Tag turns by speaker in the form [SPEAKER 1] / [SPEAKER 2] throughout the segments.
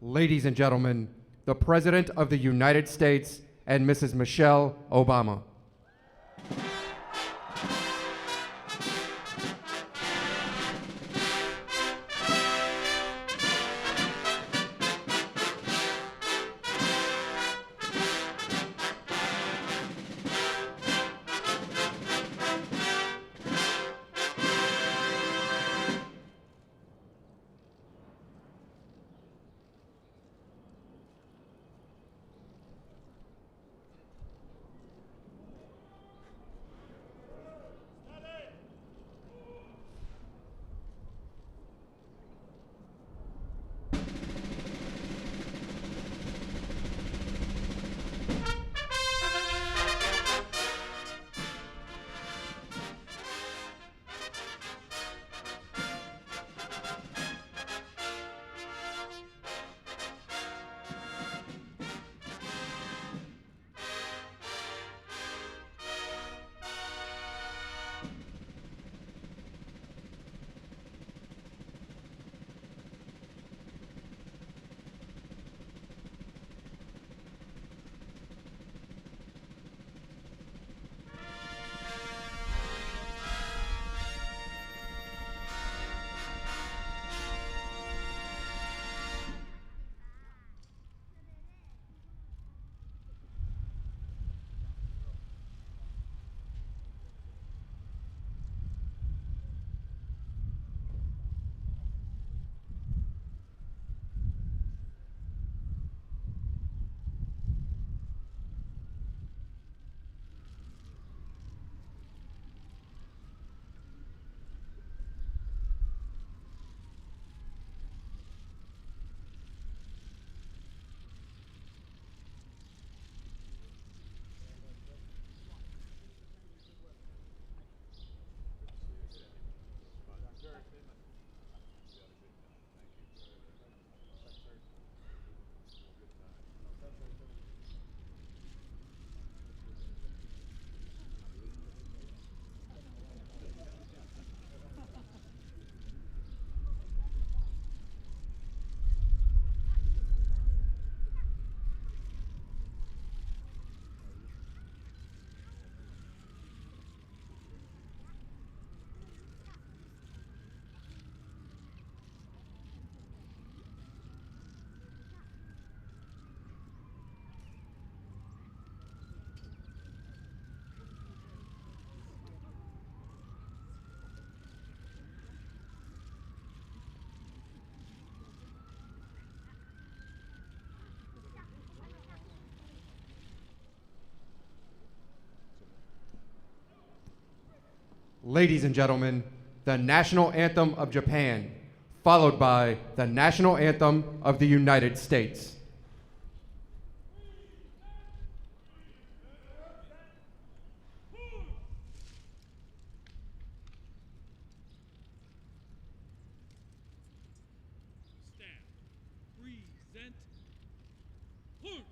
[SPEAKER 1] Ladies and gentlemen, the President of the United States and Mrs. Michelle Obama. Ladies and gentlemen, the national anthem of Japan, followed by the national anthem of the United States.
[SPEAKER 2] Present. Look.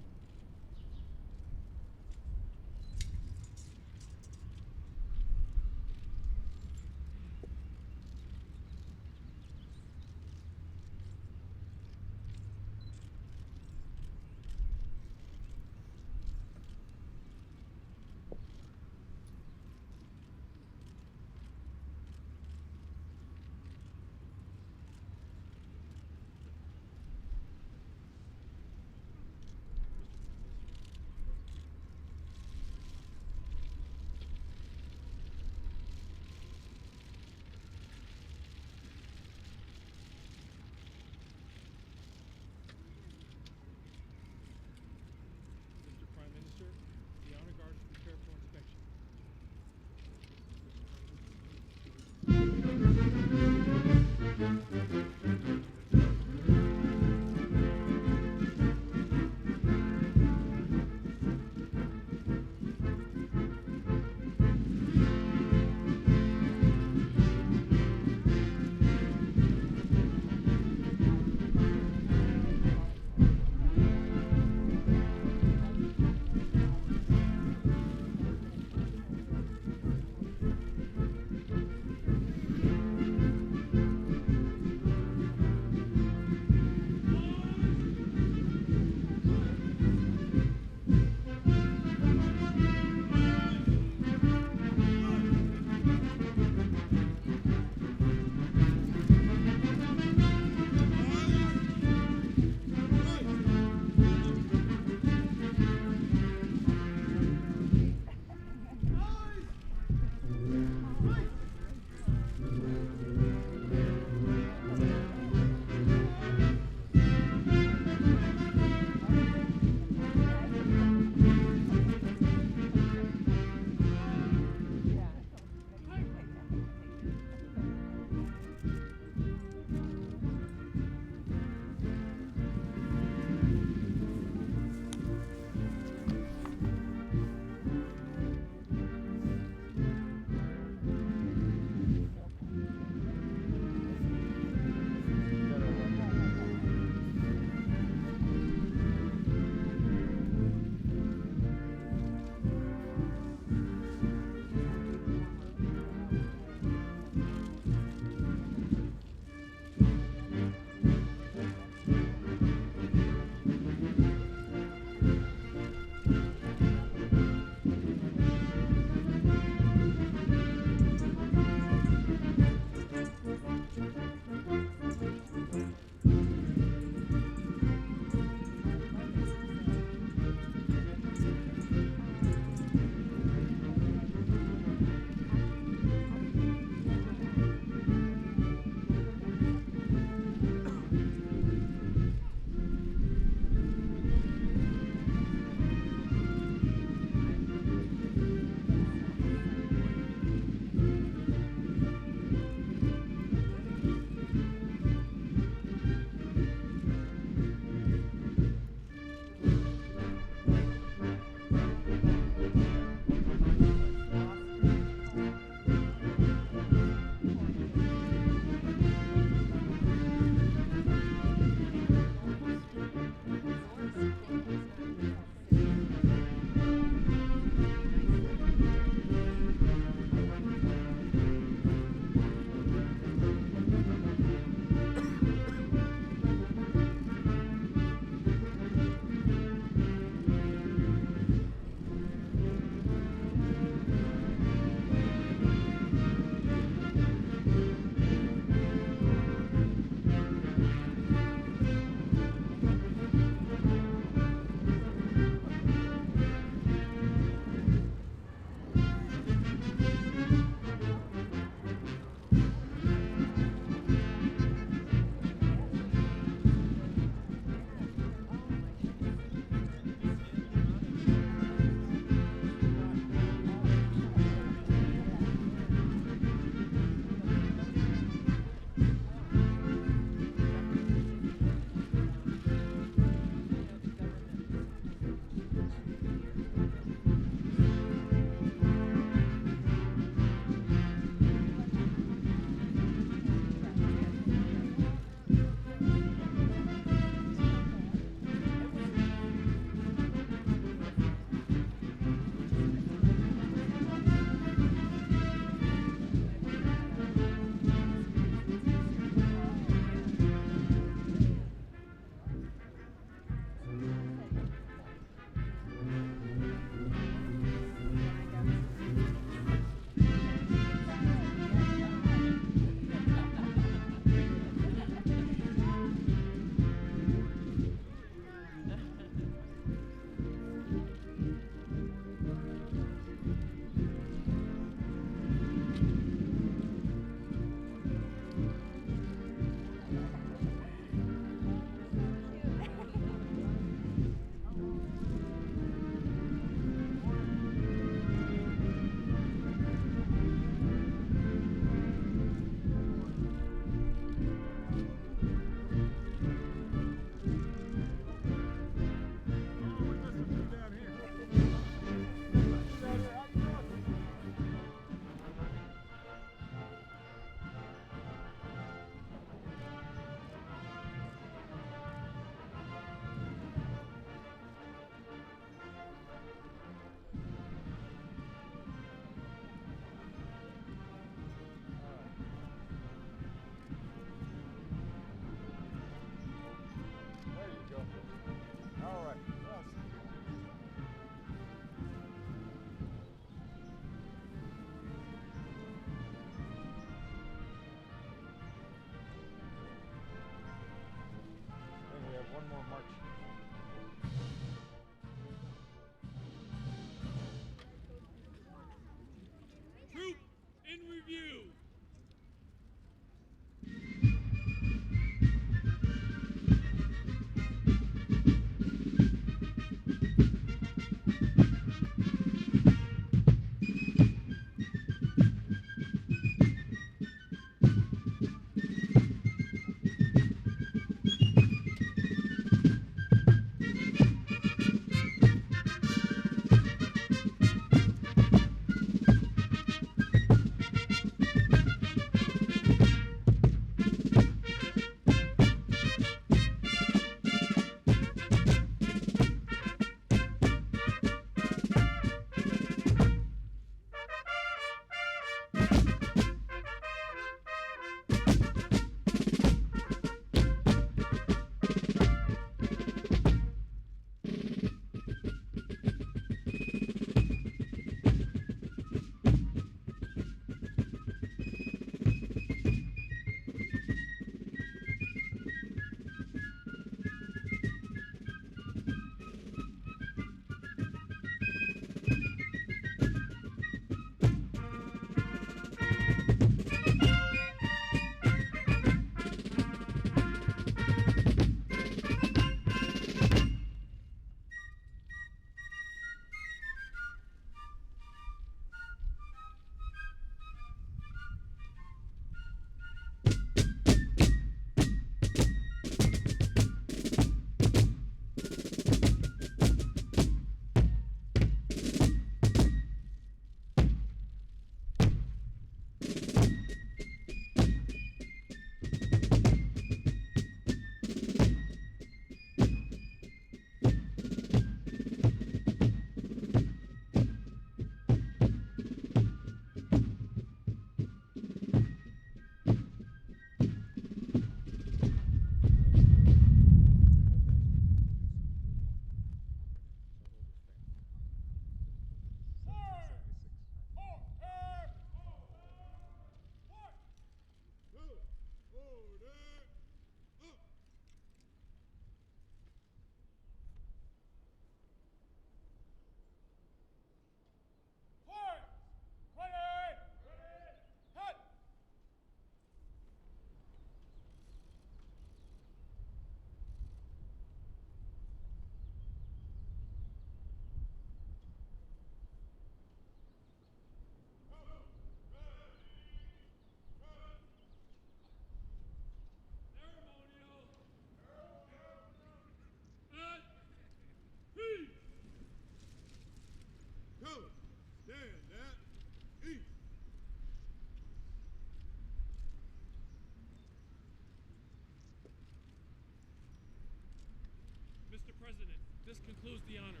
[SPEAKER 2] concludes the honors.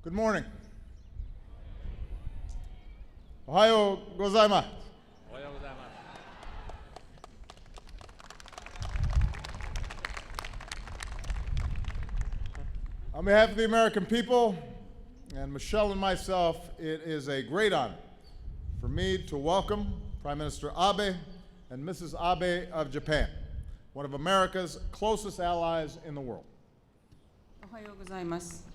[SPEAKER 3] Good morning. Ohayo gozaimasu. On behalf of the American people and Michelle and myself, it is a great honor for me to welcome Prime Minister Abe and Mrs. Abe of Japan, one of America's closest allies in the world.
[SPEAKER 4] おはようございます。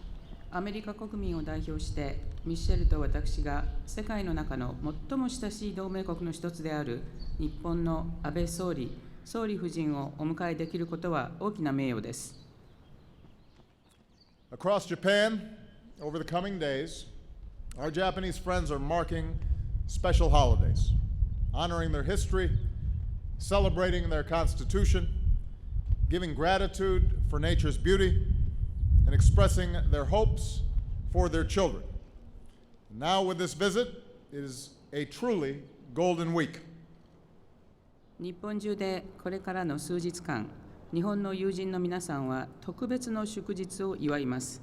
[SPEAKER 4] アメリカ国民を代表して、ミシェルと私が世界の中の最も親しい同盟国の一つである日本の安倍総理、総理夫人をお迎えできることは大きな名誉です。
[SPEAKER 3] Across Japan, over the coming days, our Japanese friends are marking special holidays, honoring their history, celebrating their constitution, giving gratitude for nature's beauty, and expressing their hopes for their children. Now, with this visit, it is a truly golden week.
[SPEAKER 4] 日本中でこれからの数日間、日本の友人の皆さんは特別の祝日を祝います。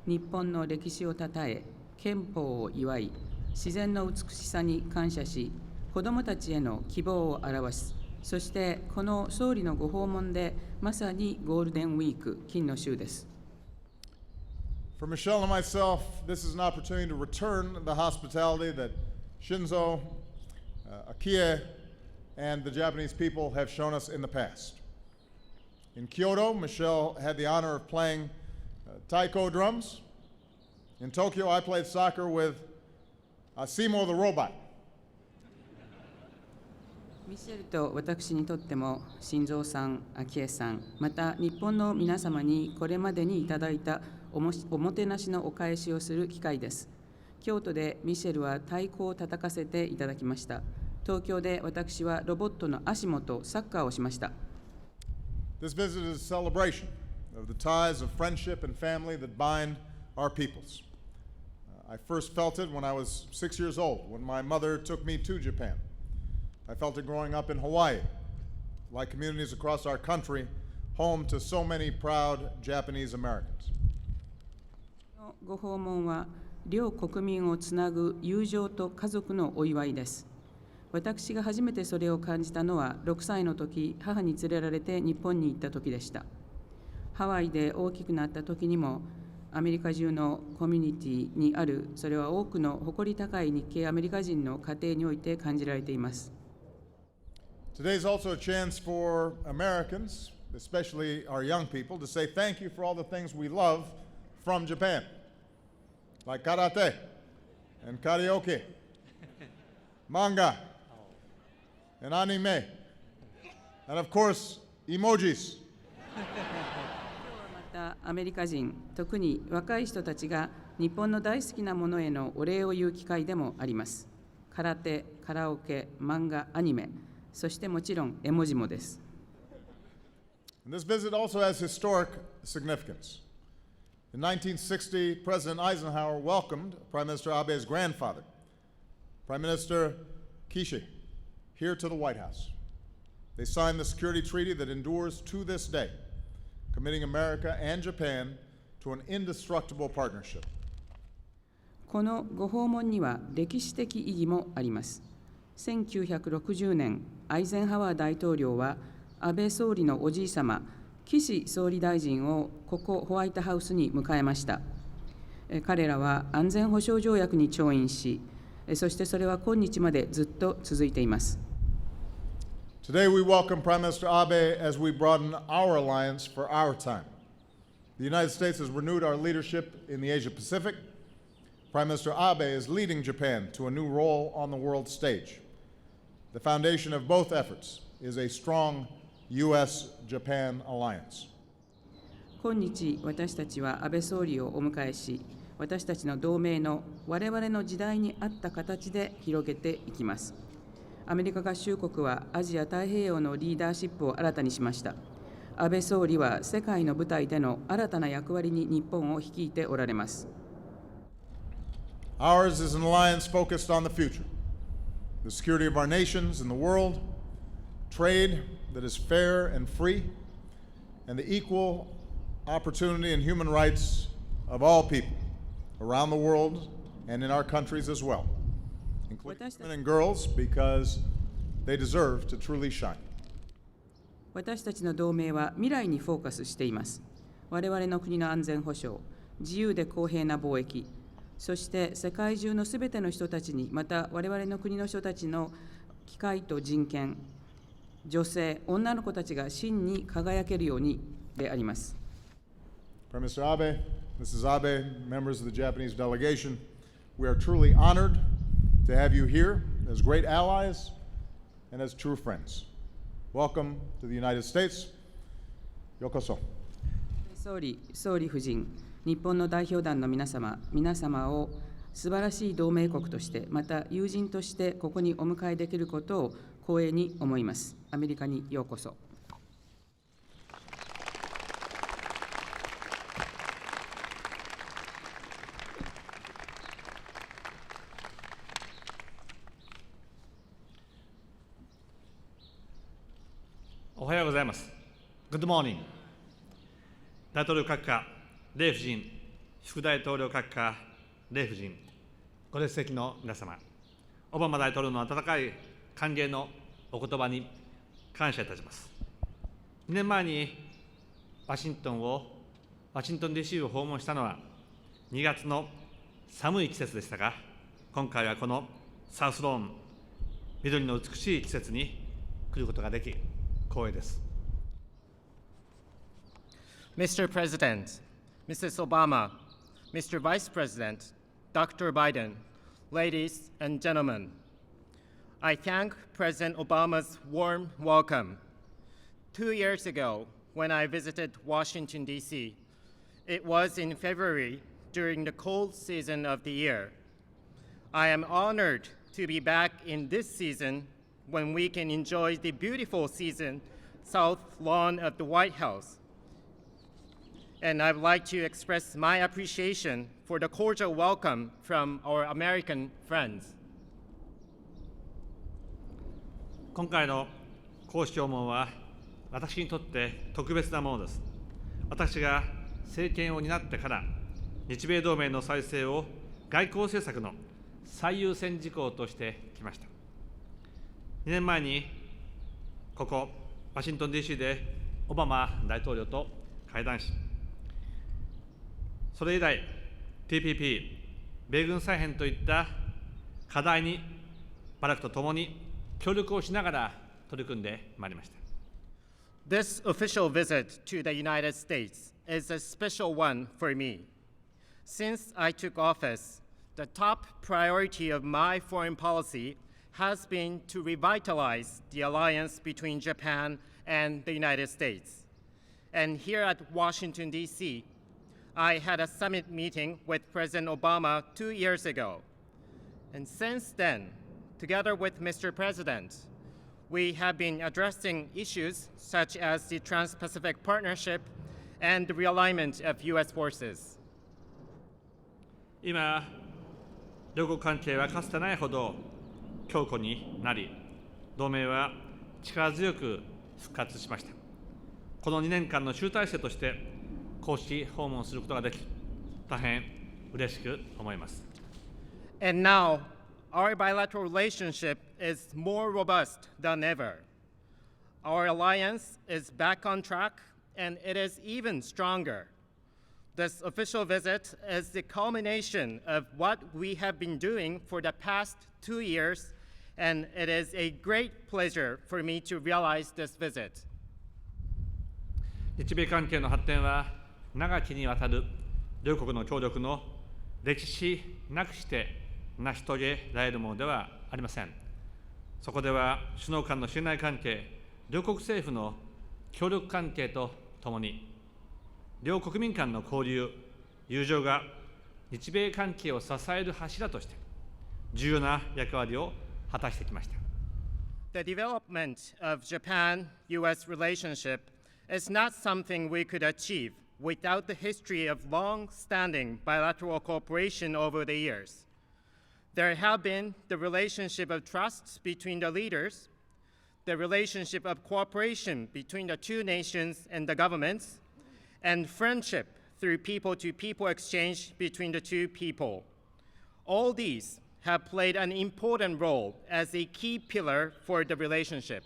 [SPEAKER 4] 日本の歴史をたたえ、憲法を祝い、自然の美しさに感謝し、子どもたちへの希望を表す。そしてこの総理のご訪問でまさにゴールデンウィーク、金の週です。
[SPEAKER 3] For Michelle and myself, this is an opportunity to return the hospitality that Shinzo, Akie, and the Japanese people have shown us in the past. In Kyoto, Michelle had the honor of playing taiko drums. In Tokyo, I played soccer with Asimo the robot.
[SPEAKER 4] ミシェルと私にとっても、新蔵さん、昭恵さん、また日本の皆様にこれまでにいただいたおもてなしのお返しをする機会です。京都でミシェルは太鼓を叩かせていただきました。東京で私はロボットの足元サッカーをしました。
[SPEAKER 3] This visit is a celebration of the ties of friendship and family that bind our peoples. I first felt it when I was 6 years old, when my mother took me to Japan. I felt it growing up in Hawaii, like communities across our country, home to so many proud Japanese Americans.
[SPEAKER 4] ご訪問は両国民をつなぐ友情と家族のお祝いです。私が初めてそれを感じたのは6歳の時、母に連れられて日本に行った時でした。ハワイで大きくなった時にも、アメリカ中のコミュニティにある、それは多くの誇り高い日系アメリカ人の家庭において感じられています。
[SPEAKER 3] Today is also a chance for Americans, especially our young people, to say thank you for all the things we love from Japan, like karate and karaoke, manga and anime, and of course, emojis.
[SPEAKER 4] またアメリカ人、特に若い人たちが日本の大好きなものへのお礼を言う機会でもあります。空手、カラオケ、漫画、アニメ、そしてもちろん絵文字もです。
[SPEAKER 3] And this visit also has historic significance. In 1960, President Eisenhower welcomed Prime Minister Abe's grandfather, Prime Minister Kishi, here to the White House. They signed the security treaty that endures to this day, committing America and Japan to an indestructible partnership.
[SPEAKER 4] このご訪問には歴史的意義もあります。1960年、アイゼンハワー大統領は安倍総理のおじいさま、岸総理大臣をここホワイトハウスに迎えました。彼らは安全保障条約に調印し、そしてそれは今日までずっと続いています。
[SPEAKER 3] Today we welcome Prime Minister Abe as we broaden our alliance for our time. The United States has renewed our leadership in the Asia Pacific. Prime Minister Abe is leading Japan to a new role on the world stage. The foundation of both efforts is a strong U.S.-Japan alliance.
[SPEAKER 4] 今日、私たちは安倍総理をお迎えし、私たちの同盟の我々の時代に合った形で広げていきます。アメリカ合衆国はアジア太平洋のリーダーシップを新たにしました。安倍総理は世界の舞台での新たな役割に日本を率いておられます。
[SPEAKER 3] Ours is an alliance focused on the future, the security of our nations and the world, trade that is fair and free, and the equal opportunity and human rights of all people around the world and in our countries as well, including women and girls, because they deserve to truly shine.
[SPEAKER 4] 私たちの同盟は未来にフォーカスしています。我々の国の安全保障、自由で公平な貿易、そして世界中のすべての人たちに、また我々の国の人たちの機会と人権、女性、女の子たちが真に輝けるようにであります。
[SPEAKER 3] Prime Minister Abe, Mrs. Abe, members of the Japanese delegation, we are truly honored to have you here as great allies and as true friends. Welcome to the United States. ようこそ。
[SPEAKER 4] 総理夫人、日本の代表団の皆様を素晴らしい同盟国として、また友人としてここにお迎えできることを光栄に思います。アメリカにようこそ。
[SPEAKER 5] おはようございます。Good morning。大統領閣下、レイ夫人、副大統領閣下、レイ夫人、ご列席の皆様、オバマ大統領の温かい歓迎のお言葉に感謝いたします。2年前にワシントン DC を訪問したのは2月の寒い季節でしたが、今回はこのサウスローン、緑の美しい季節に来ることができ、光栄です。
[SPEAKER 6] Mr. President, Mrs. Obama, Mr. Vice President, Dr. Biden, ladies and gentlemen, I thank President Obama's warm welcome. 2 years ago, when I visited Washington, D.C., it was in February during the cold season of the year. I am honored to be back in this season when we can enjoy the beautiful south lawn of the White House. And I'd like to express my appreciation for the cordial welcome from our American friends.
[SPEAKER 5] 今回の公式訪問は私にとって特別なものです。私が政権を担ってから日米同盟の再生を外交政策の最優先事項としてきました。2年前にここワシントン DC でオバマ大統領と会談し、それ以来 TPP、米軍再編といった課題にバラクと共に協力をしながら取り組んでまいりました。
[SPEAKER 6] This official visit to the United States is a special one for me. Since I took office, the top priority of my foreign policy has been to revitalize the alliance between Japan and the United States. And here at Washington, D.C., I had a summit meeting with President Obama 2 years ago. And since then, together with Mr. President, we have been addressing issues such as the Trans-Pacific Partnership and the realignment of U.S. forces.
[SPEAKER 5] 今、両国関係はかつてないほど強固になり、同盟は力強く復活しました。この2年間の集大成として公式訪問することができ、大変嬉しく思います。
[SPEAKER 6] And now, our bilateral relationship is more robust than ever. Our alliance is back on track, and it is even stronger. This official visit is the culmination of what we have been doing for the past 2 years, and it is a great pleasure for me to realize this visit.
[SPEAKER 5] 日米関係の発展は長きにわたる両国の協力の歴史なくして成し遂げられるものではありません。そこでは首脳間の信頼関係、両国政府の協力関係とともに、両国民間の交流、友情が日米関係を支える柱として重要な役割を果たしてきました。
[SPEAKER 6] The development of Japan-US relationship is not something we could achieve without the history of long-standing bilateral cooperation over the years. There have been the relationship of trust between the leaders, the relationship of cooperation between the two nations and the governments, and friendship through people-to-people exchange between the two people. All these have played an important role as a key pillar for the relationship.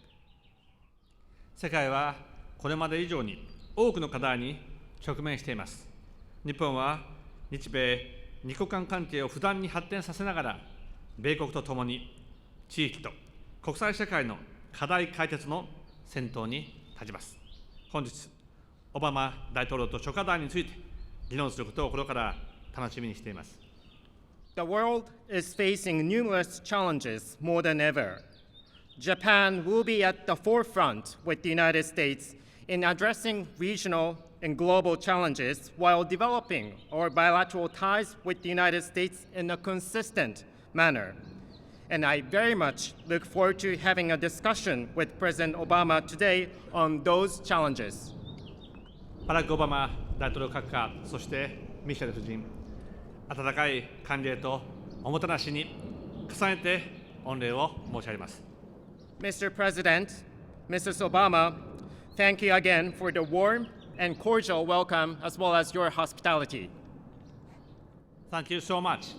[SPEAKER 5] 世界はこれまで以上に多くの課題に直面しています。日本は日米二国間関係を不断に発展させながら、米国とともに地域と国際社会の課題解決の先頭に立ちます。本日、オバマ大統領と諸課題について議論することを心から楽しみにしています。
[SPEAKER 6] The world is facing numerous challenges more than ever. Japan will be at the forefront with the United States in addressing regional and global challenges while developing our bilateral ties with the United States in a consistent manner. And I very much look forward to having a discussion with President Obama today on those challenges.
[SPEAKER 5] バラク・オバマ大統領閣下、そしてミシェル夫人、温かい歓迎とおもてなしに重ねて御礼を申し上げます。
[SPEAKER 6] Mr. President, Mrs. Obama, thank you again for the warm and cordial welcome as well as your hospitality.
[SPEAKER 5] Thank you so much.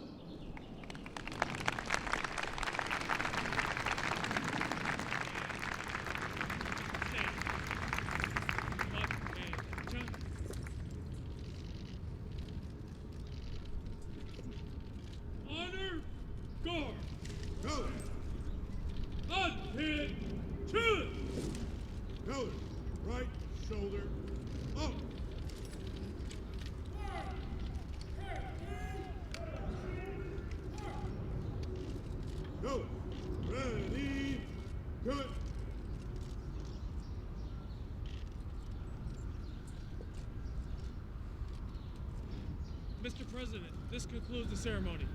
[SPEAKER 2] Honor guard. Attention.
[SPEAKER 7] Color, right shoulder up. Color, ready, good.
[SPEAKER 2] Mr. President, this concludes the ceremony.